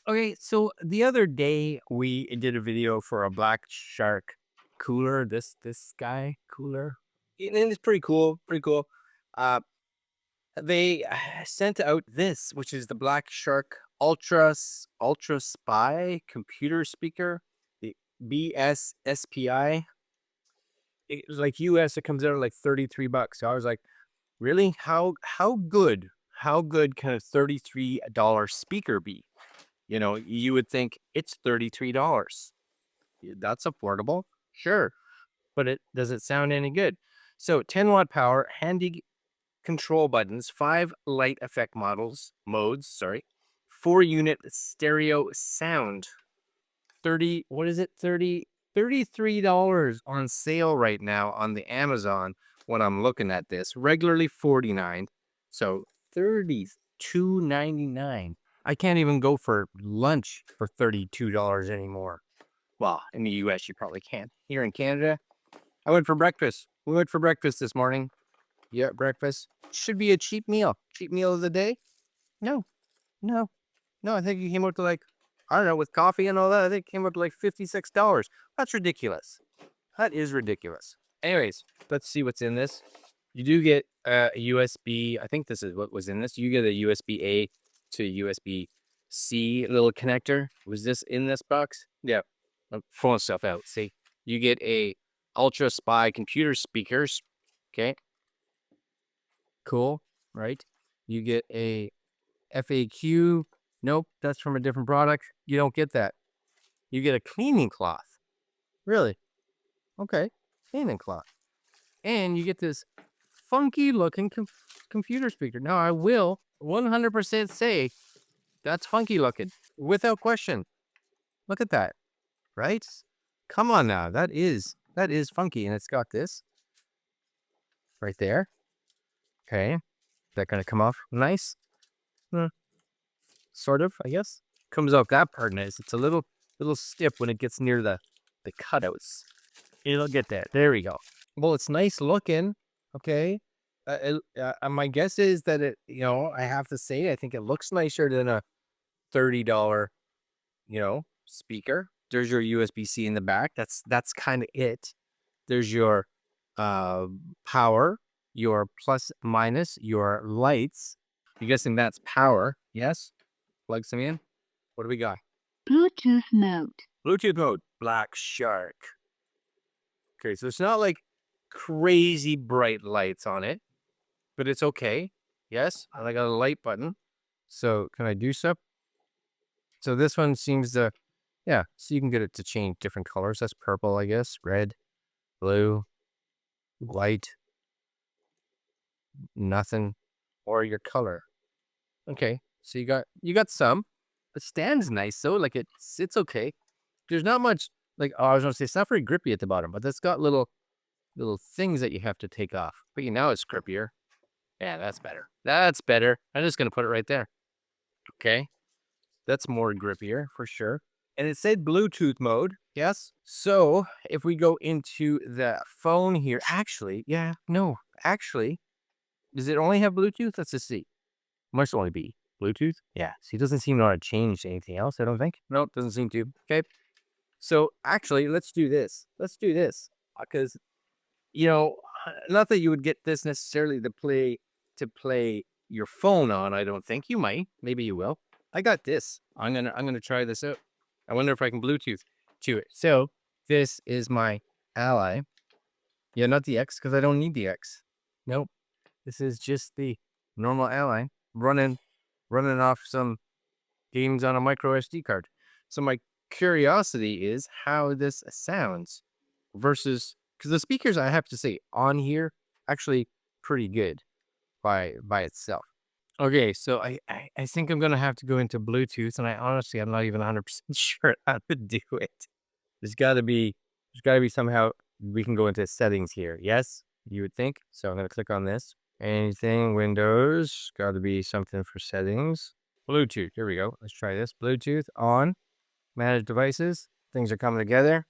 Okay, so the other day we did a video for a Black Shark cooler. This guy cooler, and it's pretty cool. Pretty cool. Uh, they sent out this, which is the Black Shark Ultra Spy computer speaker, the BSSPI. It was like US. It comes out at like $33. So I was like, really? How good can a $33 speaker be? You know, you would think it's $33. That's affordable. Sure. But it does it sound any good? So 10-watt power, handy control buttons, 5 light effect modes, sorry. 4-unit stereo sound. 30, what is it? $33 on sale right now on the Amazon when I'm looking at this. Regularly 49. So 32.99. I can't even go for lunch for $32 anymore. Well, in the US you probably can't. Here in Canada, I went for breakfast. We went for breakfast this morning. Yeah, breakfast. Should be a cheap meal. Cheap meal of the day? No, no, no. I think it came out to like, I don't know, with coffee and all that, I think it came up to like $56. That's ridiculous. That is ridiculous. Anyways, let's see what's in this. You do get a USB. I think this is what was in this. You get a USB A to USB C little connector. Was this in this box? Yeah. I'm pulling stuff out. See, you get a Ultra Spy computer speakers. Okay. Cool. Right. You get a FAQ. Nope. That's from a different product. You don't get that. You get a cleaning cloth. Really? Okay. Cleaning cloth. And you get this funky looking computer speaker. Now, I will 100% say that's funky looking without question. Look at that, right? Come on now. That is funky. And it's got this right there. Okay. That going to come off nice. Sort of, I guess. Comes off that part nice. It's a little stiff when it gets near the cutouts. It'll get that. There we go. Well, it's nice looking. Okay. My guess is that I have to say, I think it looks nicer than a $30, speaker. There's your USB-C in the back. That's kind of it. There's your power, your plus minus, your lights. You guessing that's power? Yes. Plug some in. What do we got? Bluetooth mode. Bluetooth mode. Black Shark. Okay, so it's not like crazy bright lights on it, but it's okay. Yes, and I got a light button. So can I do so? So this one seems to, yeah, so you can get it to change different colors. That's purple, I guess, red, blue, white, nothing, or your color. Okay, so you got some. It stands nice though, like it's okay. There's not much, like, oh, I was gonna say it's not very grippy at the bottom, but it's got little things that you have to take off. But now it's grippier. Yeah, that's better. That's better. I'm just gonna put it right there. Okay. That's more grippier for sure. And it said Bluetooth mode. Yes. So if we go into the phone here, actually, yeah, no, actually, does it only have Bluetooth? Let's just see. Must only be Bluetooth. Yeah. See, it doesn't seem to want to change anything else, I don't think. No, it doesn't seem to. Okay. So actually, let's do this. Let's do this. Because, not that you would get this necessarily to play your phone on, I don't think. You might. Maybe you will. I got this. I'm gonna try this out. I wonder if I can Bluetooth to it. So this is my Ally. Yeah, not the X, because I don't need the X. Nope. This is just the normal Ally running off some games on a micro SD card. So my curiosity is how this sounds versus, because the speakers, I have to say, on here actually pretty good by itself. Okay, so I think I'm gonna have to go into Bluetooth, and I'm not even 100% sure how to do it. There's gotta be somehow we can go into settings here. Yes, you would think. So I'm gonna click on this. Anything Windows, gotta be something for settings. Bluetooth. Here we go. Let's try this. Bluetooth on. Manage devices. Things are coming together.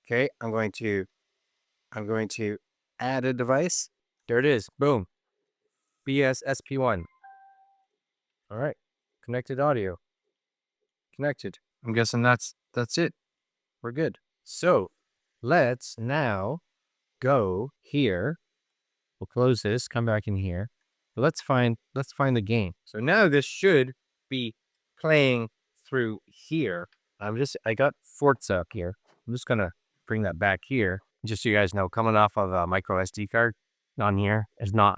Okay, I'm going to add a device. There it is. Boom. BSSP1. All right. Connected audio. connected. I'm guessing that's it. We're good. So let's now go here. We'll close this, come back in here. Let's find the game. So now this should be playing through here. I got Forza up here. I'm just gonna bring that back here. Just so you guys know, coming off of a micro SD card on here is not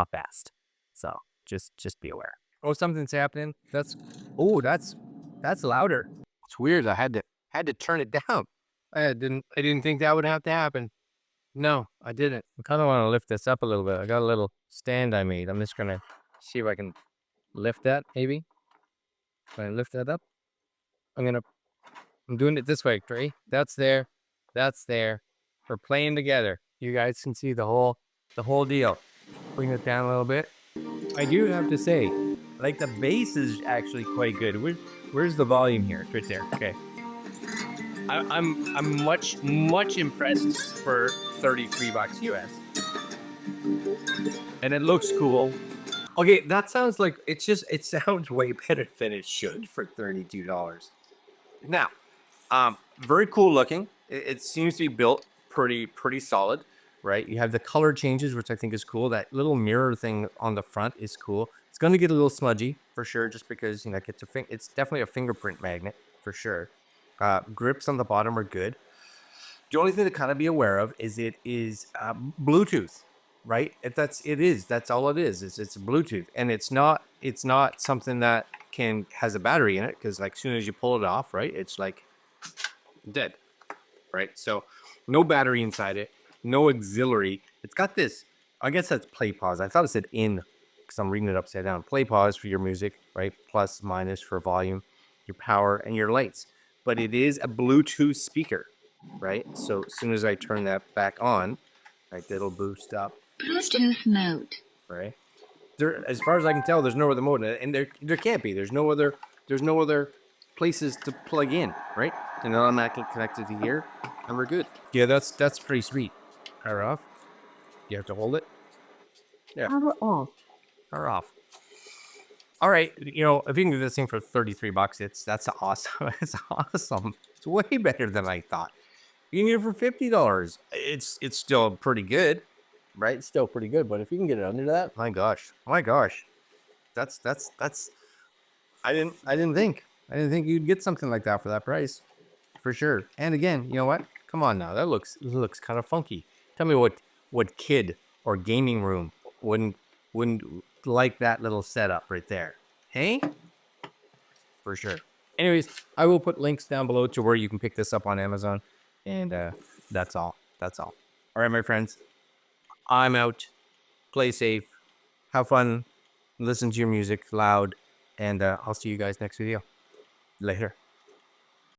fast. So just be aware. Oh, something's happening. That's louder. It's weird. I had to turn it down. I didn't think that would have to happen. No, I didn't. I kind of want to lift this up a little bit. I got a little stand I made. I'm just gonna see if I can lift that. Maybe. Can I lift that up? I'm doing it this way, Trey. That's there. That's there. We're playing together. You guys can see the whole deal. Bring it down a little bit. I do have to say, like, the bass is actually quite good. Where's the volume here? It's right there. Okay. I'm much impressed for $33 US. And it looks cool. Okay, that sounds like it sounds way better than it should for $32. Now, very cool looking. It seems to be built pretty solid, right? You have the color changes, which I think is cool. That little mirror thing on the front is cool. It's going to get a little smudgy for sure, just because, you know, it's definitely a fingerprint magnet for sure. Grips on the bottom are good. The only thing to kind of be aware of is it is Bluetooth, right? That's all it is. It's Bluetooth, and it's not something that has a battery in it, because like as soon as you pull it off, right, it's like dead, right? So no battery inside it, no auxiliary. It's got this, I guess that's play pause. I thought it said in, because I'm reading it upside down. Play pause for your music, right? Plus minus for volume, your power, and your lights. But it is a Bluetooth speaker, right? So as soon as I turn that back on, right, it'll boost up. Bluetooth mode. Right. There, as far as I can tell, there's no other mode, and there can't be. There's no other places to plug in, right? And it automatically connected to here, and we're good. Yeah, that's pretty sweet. Power off. You have to hold it. Yeah. Power off. Power off. All right, you know, if you can get this thing for $33, that's awesome. It's awesome. It's way better than I thought. You can get it for $50. It's still pretty good, right? It's still pretty good, but if you can get it under that, my gosh, that's I didn't think you'd get something like that for that price, for sure. And again, you know what? Come on now, that looks kind of funky. Tell me what kid or gaming room wouldn't like that little setup right there? Hey, for sure. Anyways, I will put links down below to where you can pick this up on Amazon, and that's all. All right, my friends, I'm out. Play safe, have fun, listen to your music loud, and I'll see you guys next video. Later.